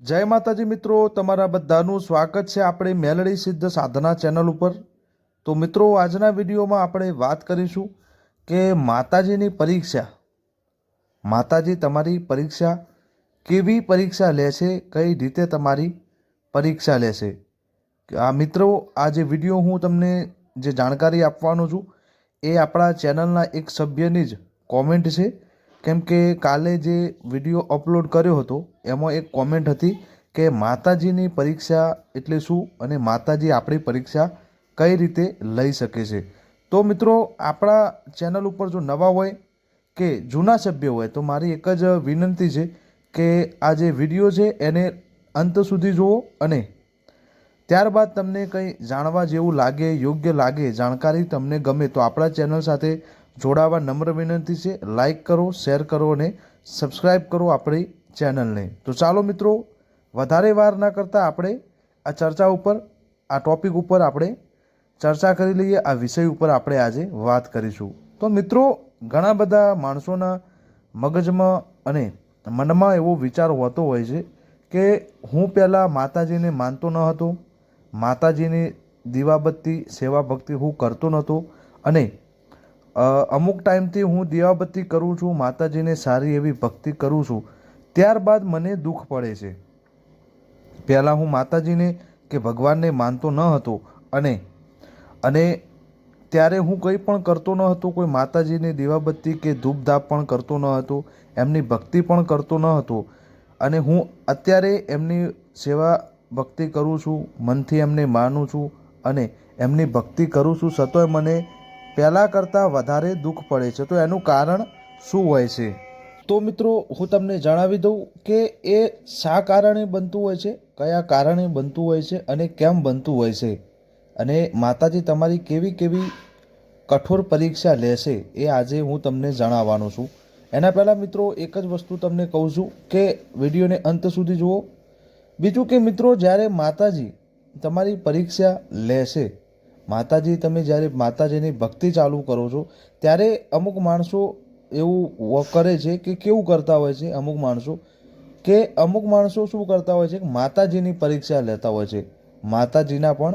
જય માતાજી મિત્રો, તમારા બધાનું સ્વાગત છે આપણે મેલડી સિદ્ધ સાધના ચેનલ ઉપર। તો મિત્રો, આજના વિડીયોમાં આપણે વાત કરીશું કે માતાજીની પરીક્ષા, માતાજી તમારી પરીક્ષા કેવી પરીક્ષા લેશે, કઈ રીતે તમારી પરીક્ષા લેશે। આ મિત્રો, આ જે વિડીયો હું તમને જે જાણકારી આપવાનો છું એ આપણા ચેનલના એક સભ્યની જ કોમેન્ટ છે। કેમ કે કાલે જે વિડીયો અપલોડ કર્યો હતો એમાં એક કોમેન્ટ હતી કે માતાજીની પરીક્ષા એટલે શું અને માતાજી આપણી પરીક્ષા કઈ રીતે લઈ શકે છે। તો મિત્રો, આપણા ચેનલ ઉપર જો નવા હોય કે જૂના સભ્ય હોય તો મારી એક જ વિનંતી છે કે આ જે વિડીયો છે એને અંત સુધી જુઓ અને ત્યારબાદ તમને કંઈ જાણવા જેવું લાગે, યોગ્ય લાગે, જાણકારી તમને ગમે તો આપણા ચેનલ સાથે જોડાવા નમ્ર વિનંતી છે। લાઈક કરો, શેર કરો અને સબસ્ક્રાઈબ કરો આપણી ચેનલને। તો ચાલો મિત્રો, વધારે વાર ના કરતાં આપણે આ ચર્ચા ઉપર, આ ટોપિક ઉપર આપણે ચર્ચા કરી લઈએ। આ વિષય ઉપર આપણે આજે વાત કરીશું। તો મિત્રો, ઘણા બધા માણસોના મગજમાં અને મનમાં એવો વિચાર હોતો હોય છે કે હું પહેલાં માતાજીને માનતો ન હતો, માતાજીની દીવાબત્તી સેવા ભક્તિ હું કરતો નહોતો અને અમુક ટાઈમથી હું દીવાબત્તી કરું છું, માતાજીને સારી એવી ભક્તિ કરું છું, ત્યારબાદ મને દુઃખ પડે છે। પહેલાં હું માતાજીને કે ભગવાનને માનતો ન હતો અને અને ત્યારે હું કંઈ પણ કરતો ન હતો, કોઈ માતાજીની દીવાબત્તી કે ધૂપધાપ પણ કરતો ન હતો, એમની ભક્તિ પણ કરતો ન હતો અને હું અત્યારે એમની સેવા ભક્તિ કરું છું, મનથી એમને માનું છું અને એમની ભક્તિ કરું છું, છતાંય મને પહેલાં કરતાં વધારે દુઃખ પડે છે। તો એનું કારણ શું હોય છે? તો મિત્રો, હું તમને જણાવી દઉં કે એ શા કારણે બનતું હોય છે, કયા કારણે બનતું હોય છે અને કેમ બનતું હોય છે અને માતાજી તમારી કેવી કેવી કઠોર પરીક્ષા લેશે એ આજે હું તમને જણાવવાનો છું। એના પહેલાં મિત્રો, એક જ વસ્તુ તમને કહું છું કે વિડીયોને અંત સુધી જુઓ। બીજું કે મિત્રો, જ્યારે માતાજી તમારી પરીક્ષા લેશે, માતાજી તમે જ્યારે માતાજીની ભક્તિ ચાલુ કરો છો ત્યારે અમુક માણસો એવું કરે છે કે કેવું કરતા હોય છે, અમુક માણસો શું કરતા હોય છે કે માતાજીની પરીક્ષા લેતા હોય છે, માતાજીના પણ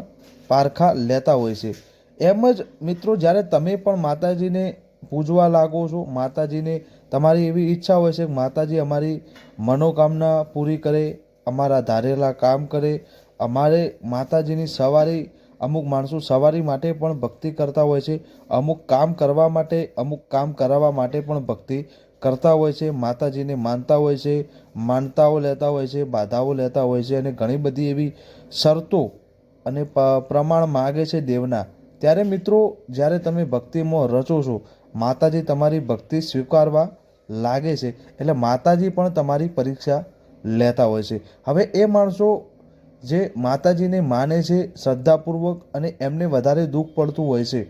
પારખા લેતા હોય છે। એમ જ મિત્રો, જ્યારે તમે પણ માતાજીને પૂજવા લાગો છો, માતાજીને તમારી એવી ઈચ્છા હોય છે કે માતાજી અમારી મનોકામના પૂરી કરે, અમારા ધારેલા કામ કરે, અમારે માતાજીની સવારી, અમુક માણસો સવારી માટે પણ ભક્તિ કરતા હોય છે, અમુક કામ કરવા માટે, અમુક કામ કરાવવા માટે પણ ભક્તિ કરતા હોય છે, માતાજીને માનતા હોય છે, માનતાઓ લેતા હોય છે, બાધાઓ લેતા હોય છે અને ઘણી બધી એવી શરતો અને પ્રમાણ માગે છે દેવના। ત્યારે મિત્રો, જ્યારે તમે ભક્તિમાં રચો છો, માતાજી તમારી ભક્તિ સ્વીકારવા લાગે છે એટલે માતાજી પણ તમારી પરીક્ષા લેતા હોય છે। હવે એ માણસો જે માતાજીને માને છે શ્રદ્ધાપૂર્વક અને એમને વધારે દુઃખ પડતું હોય છે,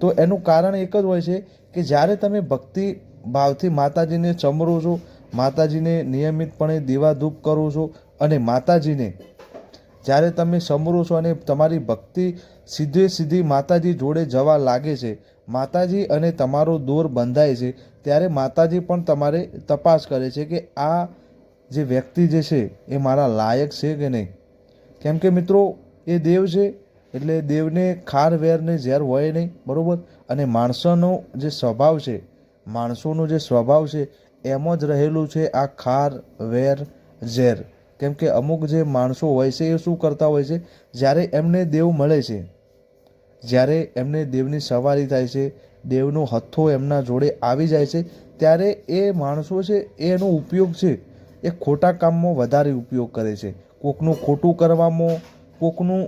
તો એનું કારણ એક જ હોય છે કે જ્યારે તમે ભક્તિ ભાવથી માતાજીને ચમરો છો, માતાજીને નિયમિતપણે દીવા ધૂપ કરો છો અને માતાજીને જ્યારે તમે સમરો છો અને તમારી ભક્તિ સીધી માતાજી જોડે જવા લાગે છે, માતાજી અને તમારો દોર બંધાય છે, ત્યારે માતાજી પણ તમારે તપાસ કરે છે કે આ જે વ્યક્તિ જે છે એ મારા લાયક છે કે નહીં। કેમ કે મિત્રો, એ દેવ છે એટલે દેવને ખાર વેર ને ઝેર હોય નહીં, બરાબર? અને માણસોનો જે સ્વભાવ છે, એમાં જ રહેલું છે આ ખાર વેર ઝેર। કેમ કે અમુક જે માણસો હોય છે એ શું કરતા હોય છે, જ્યારે એમને દેવ મળે છે, જ્યારે એમને દેવની સવારી થાય છે, દેવનો હથ્થો એમના જોડે આવી જાય છે, ત્યારે એ માણસો છે એનો ઉપયોગ છે એ ખોટા કામમાં વધારે ઉપયોગ કરે છે, કોકનું ખોટું કરવામાં, કોકનું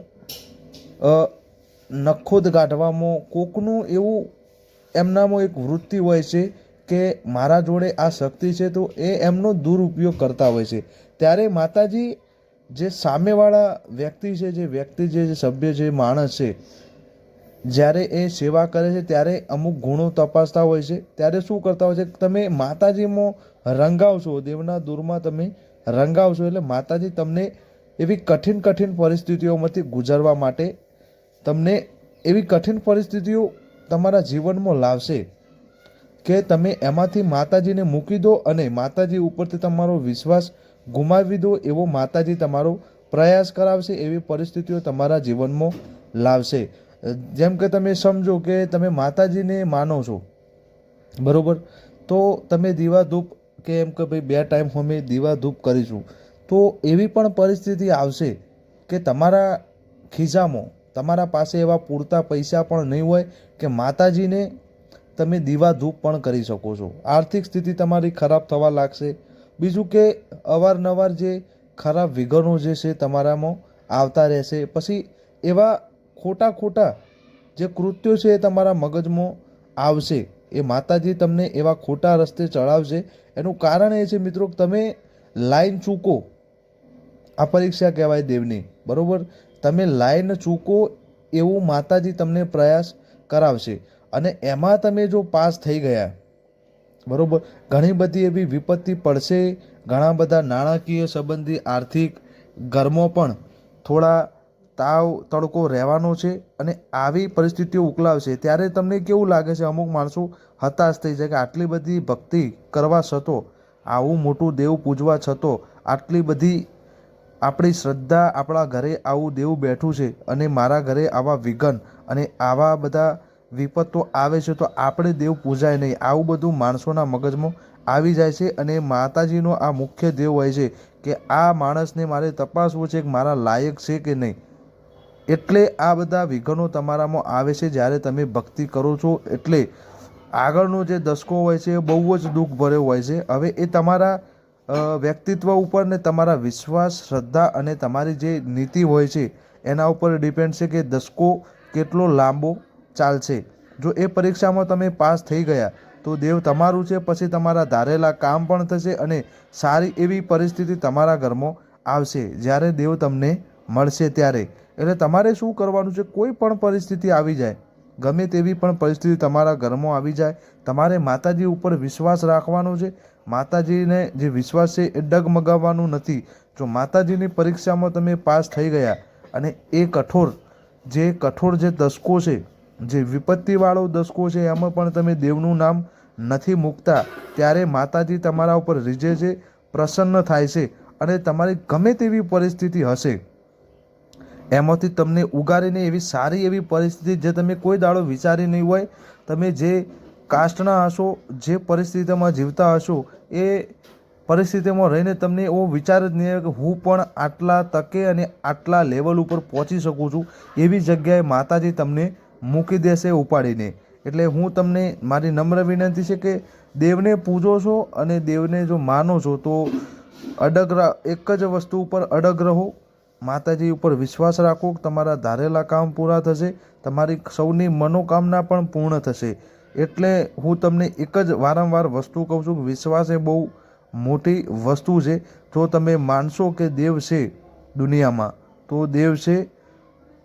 નખોદ કાઢવામાં, કોકનું એવું એમનામાં એક વૃત્તિ હોય છે કે મારા જોડે આ શક્તિ છે તો એ એમનો દુરુપયોગ કરતા હોય છે। ત્યારે માતાજી જે સામેવાળા વ્યક્તિ છે, જે સભ્ય છે, માણસ છે, જ્યારે એ સેવા કરે છે ત્યારે અમુક ગુણો તપાસતા હોય છે। ત્યારે શું કરતા હોય છે, તમે માતાજીમાં રંગાવશો, દેવના દૂરમાં તમે રંગાવશો એટલે માતાજી તમને એવી કઠિન પરિસ્થિતિઓમાંથી ગુજરવા માટે તમને એવી કઠિન પરિસ્થિતિઓ તમારા જીવનમાં લાવશે કે તમે એમાંથી માતાજીને મૂકી દો અને માતાજી ઉપરથી તમારો વિશ્વાસ ગુમાવી દો એવો માતાજી તમારો પ્રયાસ કરાવશે, એવી પરિસ્થિતિઓ તમારા જીવનમાં લાવશે. જેમ કે તમે સમજો કે તમે માતાજીને માનો છો, બરાબર, તો તમે દીવા ધૂપ કે એમ કે ભાઈ 2 ટાઈમ અમે દીવા ધૂપ કરીશું, તો એવી પણ પરિસ્થિતિ આવશે કે તમારા ખિસ્સામાં તમારા પાસે એવા પૂરતા પૈસા પણ નહીં હોય કે માતાજીને તમે દીવા ધૂપ પણ કરી શકો છો. આર્થિક સ્થિતિ તમારી ખરાબ થવા લાગશે. બીજું કે અવારનવાર જે ખરાબ વિઘ્નો જે છે તમારામાં આવતા રહેશે. પછી એવા ખોટા જે કૃત્યો છે એ તમારા મગજમાં આવશે. એ માતાજી તમને એવા ખોટા રસ્તે ચડાવશે. એનું કારણ એ છે મિત્રો કે તમે લાઈન ચૂકો. આ પરીક્ષા કહેવાય દેવની, બરાબર. તમે લાઈન ચૂકો એવું માતાજી તમને પ્રયાસ કરાવશે, અને એમાં તમે જો પાસ થઈ ગયા, બરાબર, ઘણી બધી એવી વિપત્તિ પડશે. ઘણા બધા નાણાકીય સંબંધી આર્થિક ઘરમાં પણ થોડા તાવ તડકો રહેવાનો છે, અને આવી પરિસ્થિતિઓ ઉકલાવશે. ત્યારે તમને કેવું લાગે છે, અમુક માણસો હતાશ થઈ જાય કે આટલી બધી ભક્તિ કરવા છતાં, આવું મોટું દેવ પૂજવા છતાં, આટલી બધી આપણી શ્રદ્ધા, આપણા ઘરે આવું દેવ બેઠું છે અને મારા ઘરે આવા વિઘ્ન અને આવા બધા વિપતો આવે છે, તો આપણે દેવ પૂજાય નહીં. આવું બધું માણસોના મગજમાં આવી જાય છે. અને માતાજીનો આ મુખ્ય દેવ હોય છે કે આ માણસને મારે તપાસવું છે કે મારા લાયક છે કે નહીં. એટલે આ બધા વિઘ્નો તમારામાં આવે છે જ્યારે તમે ભક્તિ કરો છો. એટલે આગળનો જે દસકો હોય છે એ બહુ જ દુઃખ ભર્યો હોય છે. હવે એ તમારા વ્યક્તિત્વ ઉપર ને તમારા વિશ્વાસ, શ્રદ્ધા અને તમારી જે નીતિ હોય છે એના ઉપર ડિપેન્ડ છે કે દસકો કેટલો લાંબો ચાલશે. જો એ પરીક્ષામાં તમે પાસ થઈ ગયા તો દેવ તમારું છે. પછી તમારા ધારેલા કામ પણ થશે અને સારી એવી પરિસ્થિતિ તમારા ઘરમાં આવશે જ્યારે દેવ તમને મળશે ત્યારે. એટલે તમારે શું કરવાનું છે, કોઈ પણ પરિસ્થિતિ આવી જાય, ગમે તેવી પણ પરિસ્થિતિ તમારા ઘરમાં આવી જાય, તમારે માતાજી ઉપર વિશ્વાસ રાખવાનો છે. માતાજીને જે વિશ્વાસ છે એ ડગમગાવવાનું નથી. જો માતાજીની પરીક્ષામાં તમે પાસ થઈ ગયા અને એ કઠોર જે દસકો છે, જે વિપત્તિવાળો દસકો છે, એમાં પણ તમે દેવનું નામ નથી મૂકતા, ત્યારે માતાજી તમારા ઉપર રીઝે છે, પ્રસન્ન થાય છે, અને તમારી ગમે તેવી પરિસ્થિતિ હશે એમાંથી તમને ઉગારીને એવી સારી એવી પરિસ્થિતિ જે તમે કોઈ દાડો વિચારી નહીં હોય, તમે જે કાસ્ટના હશો, જે પરિસ્થિતિમાં જીવતા હશો, એ પરિસ્થિતિમાં રહીને તમને એવો વિચાર જ નહીં આવે કે હું પણ આટલા તકે અને આટલા લેવલ ઉપર પહોંચી શકું છું. એવી જગ્યાએ માતાજી તમને મૂકી દેશે ઉપાડીને. એટલે હું તમને મારી નમ્ર વિનંતી છે કે દેવને પૂજો છો અને દેવને જો માનો છો તો એક જ વસ્તુ ઉપર અડગ રહો. માતાજી ઉપર વિશ્વાસ રાખો, તમારા ધારેલા કામ પૂરા થશે, તમારી સૌની મનોકામના પણ પૂર્ણ થશે. એટલે હું તમને એક જ વારંવાર વસ્તુ કહું છું કે વિશ્વાસ એ બહુ મોટી વસ્તુ છે. જો તમે માનશો કે દેવ છે દુનિયામાં, તો દેવ છે.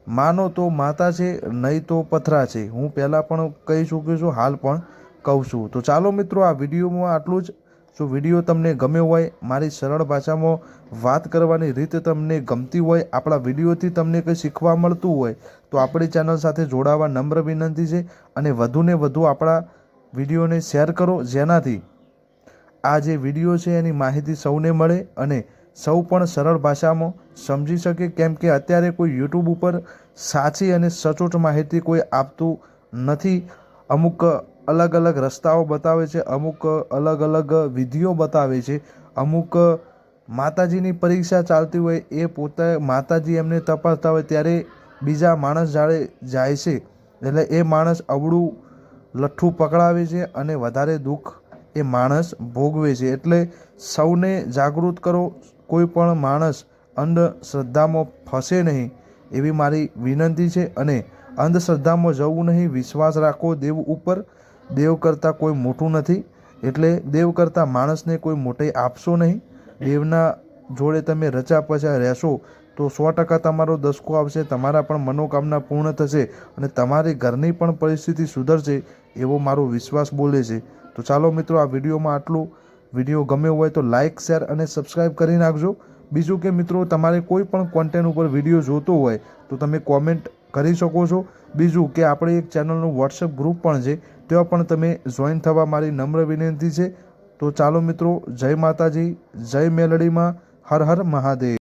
માનો તો માતા છે, નહીં તો પથરા છે. હું પહેલાં પણ કહી ચૂક્યો છું, હાલ પણ કહું છું. તો ચાલો મિત્રો, આ વિડીયોમાં આટલું જ. જો વિડીયો તમને ગમ્યો હોય, મારી સરળ ભાષામાં વાત કરવાની રીત તમને ગમતી હોય, આપણા વિડીયોથી તમને કંઈ શીખવા મળતું હોય, તો આપણી ચેનલ સાથે જોડાવા નમ્ર વિનંતી છે. અને વધુને વધુ આપણા વિડીયોને શેર કરો, જેનાથી આ જે વિડીયો છે એની માહિતી સૌને મળે અને સૌ પણ સરળ ભાષામાં સમજી શકે. કેમ કે અત્યારે કોઈ યુટ્યુબ ઉપર સાચી અને સચોટ માહિતી કોઈ આપતું નથી. અમુક અલગ અલગ રસ્તાઓ બતાવે છે, અમુક અલગ અલગ વિધિઓ બતાવે છે, અમુક માતાજીની પરીક્ષા ચાલતી હોય, એ પોતે માતાજી એમને તપાસતા હોય ત્યારે બીજા માણસ જાડે જાય છે, એટલે એ માણસ અવળું લઠ્ઠું પકડાવે છે અને વધારે દુઃખ એ માણસ ભોગવે છે. એટલે સૌને જાગૃત કરો, કોઈ પણ માણસ અંધશ્રદ્ધામાં ફસે નહીં એવી મારી વિનંતી છે. અને અંધશ્રદ્ધામાં જવું નહીં, વિશ્વાસ રાખો દેવ ઉપર. દેવ કરતાં કોઈ મોટું નથી, એટલે દેવ કરતાં માણસને કોઈ મોટી આપશો નહીં. દેવના જોડે તમે રચા પચા રહેશો તો 100% તમારો દસકો આવશે, તમારા પણ મનોકામના પૂર્ણ થશે અને તમારી ઘરની પણ પરિસ્થિતિ સુધરશે એવો મારો વિશ્વાસ બોલે છે. તો ચાલો મિત્રો, આ વિડીયોમાં આટલું. વિડીયો ગમ્યો હોય તો લાઇક, શેર અને સબસ્ક્રાઈબ કરી નાખજો. બીજું કે મિત્રો, તમારે કોઈ પણ કોન્ટેન્ટ ઉપર વિડીયો જોતો હોય તો તમે કોમેન્ટ કરી શકો છો. બીજું કે આપણે એક ચેનલનું વોટ્સએપ ગ્રુપ પણ છે, ત્યાં પણ તમે જોઈન થવા મારી નમ્ર વિનંતી છે. તો ચાલો મિત્રો, જય માતાજી, જય મેલડીમાં, હર હર મહાદેવ.